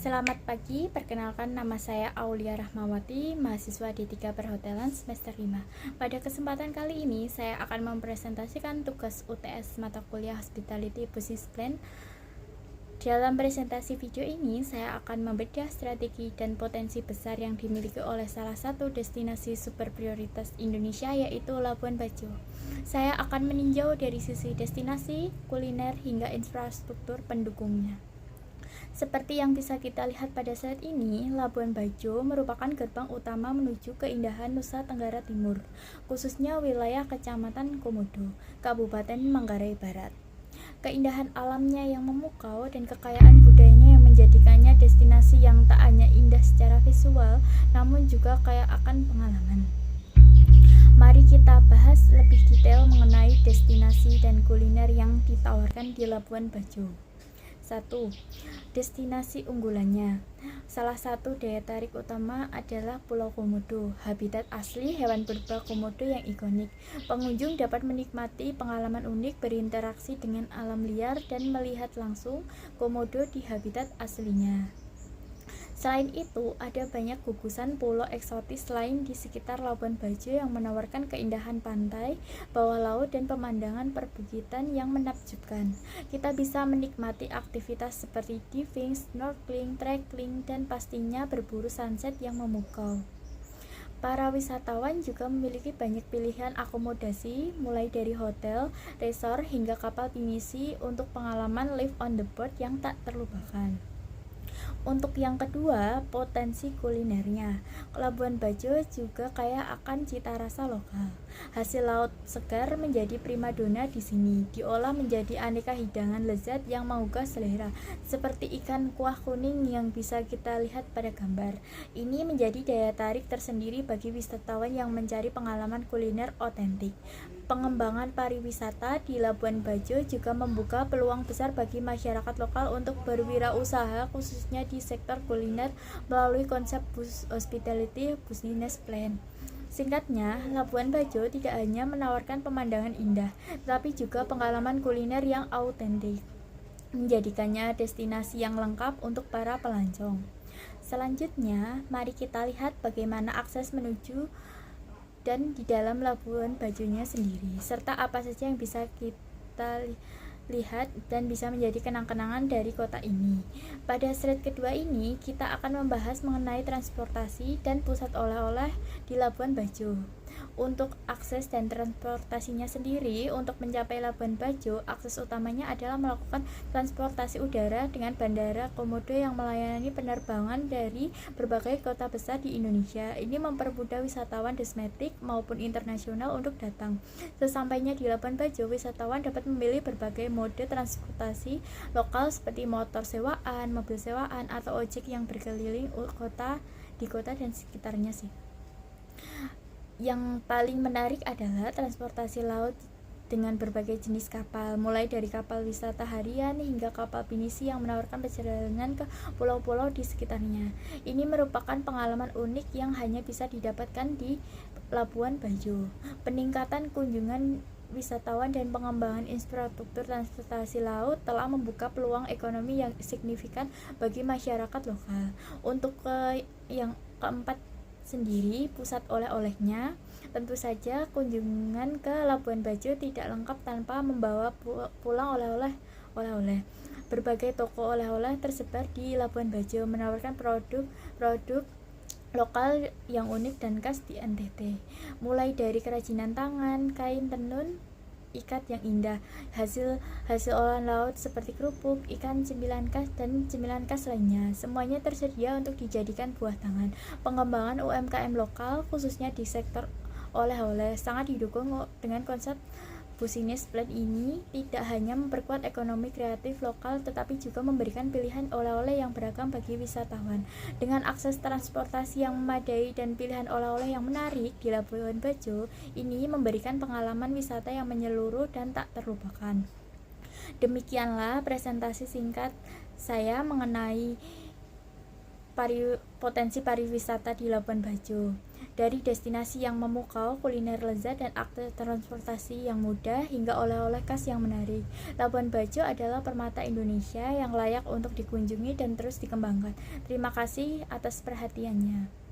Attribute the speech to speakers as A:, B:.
A: Selamat pagi, perkenalkan nama saya Aulia Rahmawati, mahasiswa D3 Perhotelan semester 5. Pada kesempatan kali ini, saya akan mempresentasikan tugas UTS mata kuliah Hospitality Business Plan. Dalam presentasi video ini, saya akan membedah strategi dan potensi besar yang dimiliki oleh salah satu destinasi super prioritas Indonesia, yaitu Labuan Bajo. Saya akan meninjau dari sisi destinasi, kuliner, hingga infrastruktur pendukungnya. Seperti yang bisa kita lihat pada slide ini, Labuan Bajo merupakan gerbang utama menuju keindahan Nusa Tenggara Timur, khususnya wilayah Kecamatan Komodo, Kabupaten Manggarai Barat. Keindahan alamnya yang memukau dan kekayaan budayanya yang menjadikannya destinasi yang tak hanya indah secara visual, namun juga kaya akan pengalaman. Mari kita bahas lebih detail mengenai destinasi dan kuliner yang ditawarkan di Labuan Bajo. 1. Destinasi unggulannya. Salah satu daya tarik utama adalah Pulau Komodo, habitat asli hewan purba komodo yang ikonik. Pengunjung dapat menikmati pengalaman unik berinteraksi dengan alam liar dan melihat langsung komodo di habitat aslinya. Selain itu, ada banyak gugusan pulau eksotis lain di sekitar Labuan Bajo yang menawarkan keindahan pantai, bawah laut, dan pemandangan perbukitan yang menakjubkan. Kita bisa menikmati aktivitas seperti diving, snorkeling, trekking, dan pastinya berburu sunset yang memukau. Para wisatawan juga memiliki banyak pilihan akomodasi, mulai dari hotel, resort, hingga kapal pinisi untuk pengalaman live on the board yang tak terlupakan. Untuk yang kedua, potensi kulinernya. Labuan Bajo juga kaya akan cita rasa lokal. Hasil laut segar menjadi primadona di sini, diolah menjadi aneka hidangan lezat yang menggugah selera, seperti ikan kuah kuning yang bisa kita lihat pada gambar. Ini menjadi daya tarik tersendiri bagi wisatawan yang mencari pengalaman kuliner otentik. Pengembangan pariwisata di Labuan Bajo juga membuka peluang besar bagi masyarakat lokal untuk berwirausaha, khususnya di sektor kuliner melalui konsep Hospitality Business Plan. Singkatnya, Labuan Bajo tidak hanya menawarkan pemandangan indah, tetapi juga pengalaman kuliner yang autentik, menjadikannya destinasi yang lengkap untuk para pelancong. Selanjutnya, mari kita lihat bagaimana akses menuju dan di dalam Labuan Bajonya sendiri, serta apa saja yang bisa kita lihat dan bisa menjadi kenang-kenangan dari kota ini. Pada slide kedua ini, kita akan membahas mengenai transportasi dan pusat oleh-oleh di Labuan Bajo. Untuk akses dan transportasinya sendiri, untuk mencapai Labuan Bajo, akses utamanya adalah melakukan transportasi udara dengan Bandara Komodo yang melayani penerbangan dari berbagai kota besar di Indonesia. Ini mempermudah wisatawan domestik maupun internasional untuk datang. Sesampainya di Labuan Bajo, wisatawan dapat memilih berbagai mode transportasi lokal seperti motor sewaan, mobil sewaan, atau ojek yang berkeliling di kota dan sekitarnya sih. Yang paling menarik adalah transportasi laut dengan berbagai jenis kapal, mulai dari kapal wisata harian hingga kapal pinisi yang menawarkan perjalanan ke pulau-pulau di sekitarnya. Ini merupakan pengalaman unik yang hanya bisa didapatkan di Labuan Bajo. Peningkatan kunjungan wisatawan dan pengembangan infrastruktur transportasi laut telah membuka peluang ekonomi yang signifikan bagi masyarakat lokal. Untuk yang keempat sendiri, pusat oleh-olehnya, tentu saja kunjungan ke Labuan Bajo tidak lengkap tanpa membawa pulang oleh-oleh. Berbagai toko oleh-oleh tersebar di Labuan Bajo menawarkan produk lokal yang unik dan khas di NTT, mulai dari kerajinan tangan, kain tenun, ikat yang indah, hasil olahan laut seperti kerupuk, ikan cemilan khas, dan cemilan khas lainnya. Semuanya tersedia untuk dijadikan buah tangan. Pengembangan UMKM lokal, khususnya di sektor oleh-oleh, sangat didukung dengan konsep Business Plan ini. Tidak hanya memperkuat ekonomi kreatif lokal, tetapi juga memberikan pilihan oleh-oleh yang beragam bagi wisatawan. Dengan akses transportasi yang memadai dan pilihan oleh-oleh yang menarik di Labuan Bajo, ini memberikan pengalaman wisata yang menyeluruh dan tak terlupakan. Demikianlah presentasi singkat saya mengenai potensi pariwisata di Labuan Bajo. Dari destinasi yang memukau, kuliner lezat, dan akses transportasi yang mudah, hingga oleh-oleh khas yang menarik, Labuan Bajo adalah permata Indonesia yang layak untuk dikunjungi dan terus dikembangkan. Terima kasih atas perhatiannya.